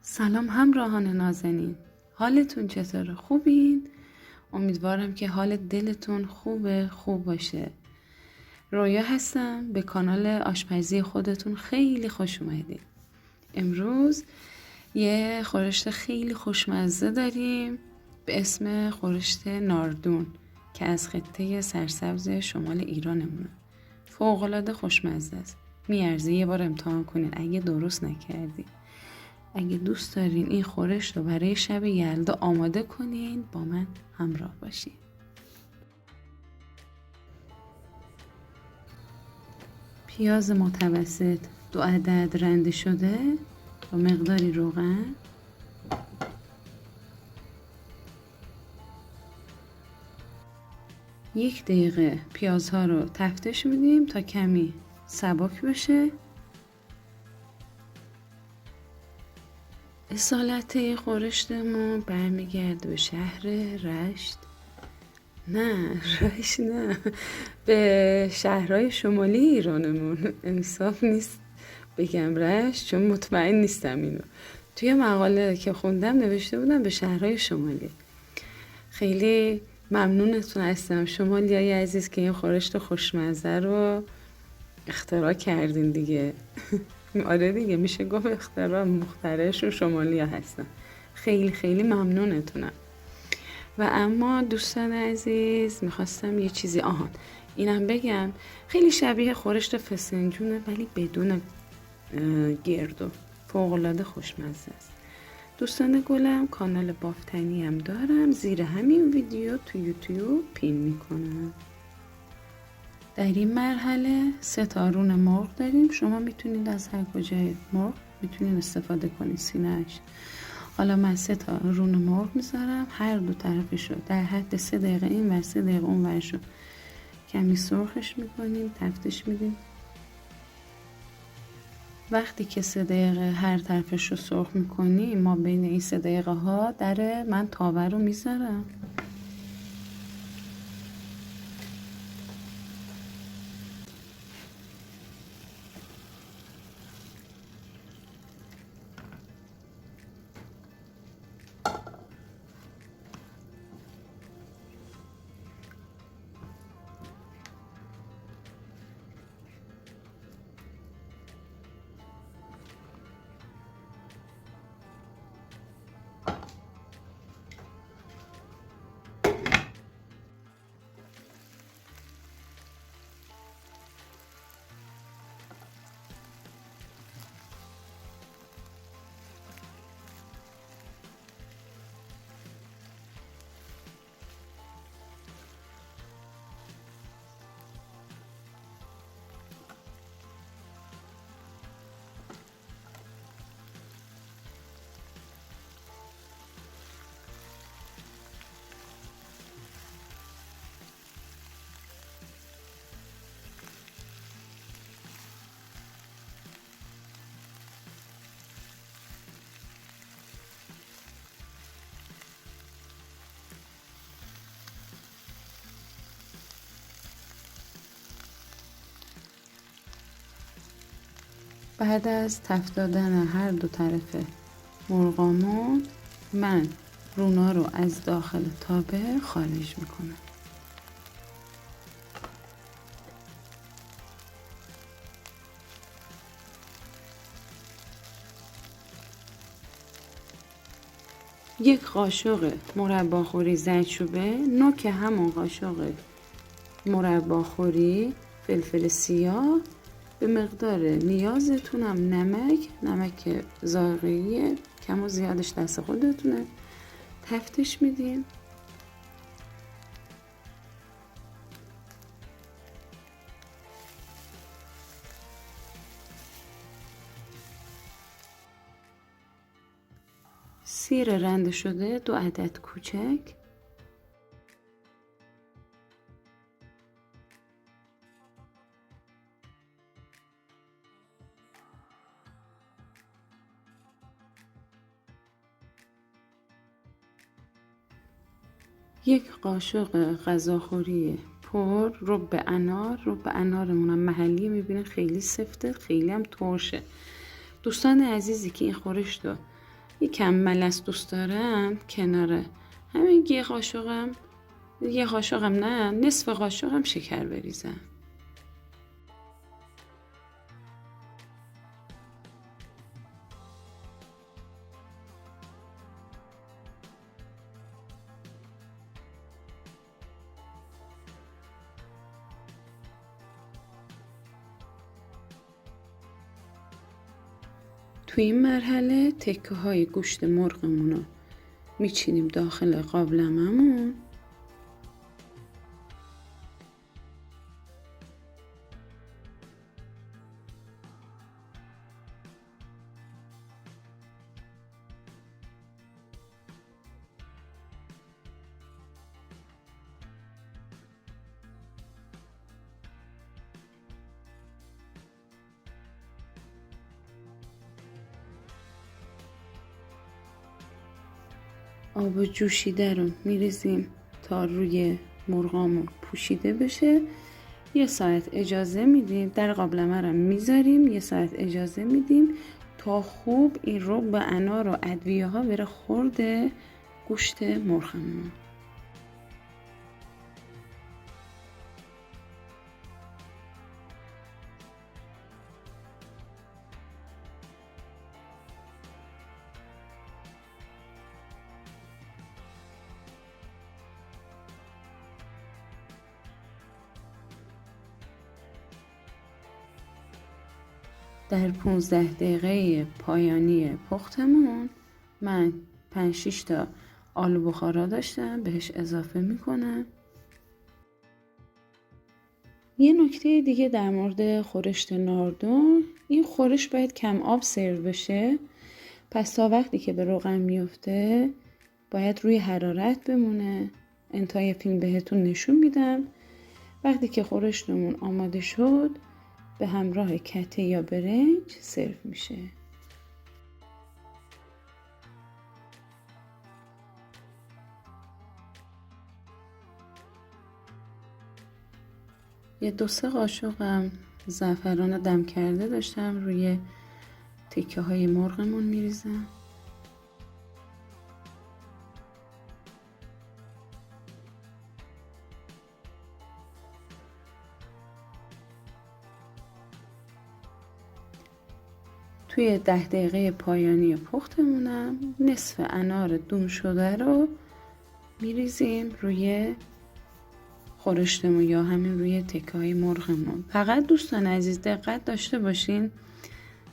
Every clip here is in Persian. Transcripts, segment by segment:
سلام همراهان نازنین، حالتون چطوره؟ خوبین؟ امیدوارم که حال دلتون خوب باشه. رویا هستم، به کانال آشپزی خودتون خیلی خوش اومدید. امروز یه خورشت خیلی خوشمزه داریم به اسم خورشت ناردون که از خطه سرسبز شمال ایرانمونه. فوق‌العاده خوشمزه است. میارزه یه بار امتحان کنین اگه درست نکردین. اگه دوست دارین این خورشت رو برای شب یلدا آماده کنین، با من همراه باشین. پیاز متوسط 2 عدد رنده شده با مقداری روغن، یک دقیقه پیازها رو تفتش میدیم تا کمی سبک بشه. اصالت خورشتمون برمیگرده به شهر رشت. رشت نه، به شهرهای شمالی ایرانمون. انصاف نیست بگم رشت چون مطمئن نیستم اینو. توی مقاله که خوندم نوشته بودم به شهرهای شمالی. خیلی ممنونتون هستم شمالیای عزیز که این خورشت خوشمزه رو اختراع کردین دیگه. آره دیگه، میشه گفت اختراع، مخترعشون شمالیا هستن. خیلی ممنونتونم. و اما دوستان عزیز میخواستم یه چیزی اینم بگم، خیلی شبیه خورشت فسنجونه ولی بدون گردو. فوق‌العاده خوشمزه است. دوستان گلم، کانال بافتنی هم دارم، زیر همین ویدیو تو یوتیوب پین میکنم. در این مرحله 3 تارون مرغ داریم. شما میتونید از هر کجای مرغ میتونید استفاده کنید، سینه‌اش. حالا من 3 تارون مرغ میذارم، هر دو طرفشو در حد 3 دقیقه این و 3 دقیقه اون ورشو کمی سرخش میکنیم، تفتش میدیم. وقتی که 3 دقیقه هر طرفش رو سرخ میکنیم، ما بین این 3 دقیقه ها من تاوه رو میذارم. بعد از تفت دادن هر دو طرف مرغامون، من رونا رو از داخل تابه خارج میکنم. یک قاشق مرباخوری زردچوبه، نوک همون قاشق مرباخوری فلفل سیاه، به مقدار نیازتونم نمک ذائقه‌ای، کم و زیادش دست خودتونه، تفتش میدیم. سیر رنده شده 2 عدد کوچک، یک قاشق غذاخوری پر رب انارمونم محلی، میبینه خیلی سفته، خیلی هم ترشه. دوستان عزیزی که این خورشت رو یکم ملس دوست دارم کناره همین یه قاشقم نه نصف قاشقم شکر بریزم. توی این مرحله تکه های گوشت مرغمون رو میچینیم داخل قابلممون. آب جوشیده رو میریزیم تا روی مرغامون پوشیده بشه. 1 ساعت اجازه میدیم در قابلمه رو میذاریم. 1 ساعت اجازه میدیم تا خوب این رب انار و ادویه ها بره خورد گوشت مرغمون. در 15 دقیقه پایانی پختمون من 5-6 تا آلو بخارا داشتم بهش اضافه میکنم. یه نکته دیگه در مورد خورشت ناردون، این خورش باید کم آب سرو بشه، پس تا وقتی که به روغن میفته باید روی حرارت بمونه. انتهای فیلم بهتون نشون میدم. وقتی که خورشتمون آماده شد به همراه کته یا برنج سرو میشه. یه 2-3 قاشقم زعفران دم کرده داشتم روی تکه های مرغمون میریزم. توی 10 دقیقه پایانی پختمونم نصف انار دون شده رو میریزیم روی خورشتمون یا همین روی تکه های مرغمون. فقط دوستان عزیز دقت داشته باشین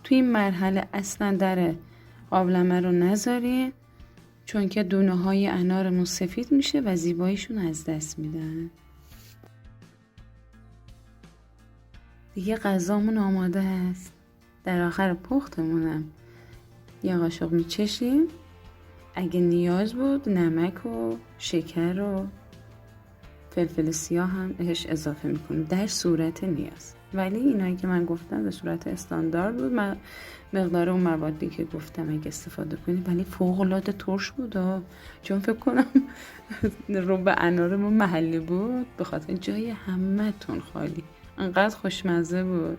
توی این مرحله اصلا در قابلمه رو نذارین، چون که دونه های انارمون سفید میشه و زیباییشون از دست میدن. دیگه غذامون آماده است. در آخر پختمونم یه قاشق میچشیم. اگه نیاز بود نمک و شکر و فلفل سیاه هم بهش اضافه میکنیم در صورت نیاز، ولی اینایی که من گفتم به صورت استاندارد بود. مقدار اون موادی که گفتم اگه استفاده کنید، ولی فوق العاده ترش بود چون فکر کنم رب انارمون محلی بود، به خاطر جای همه تون خالی. انقدر خوشمزه بود.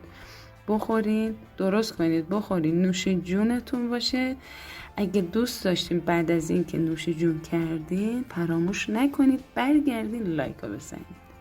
بخورین، درست کنید بخورین، نوش جونتون باشه. اگه دوست داشتین بعد از این که نوش جون کردین فراموش نکنید برگردین لایک رو بزنید.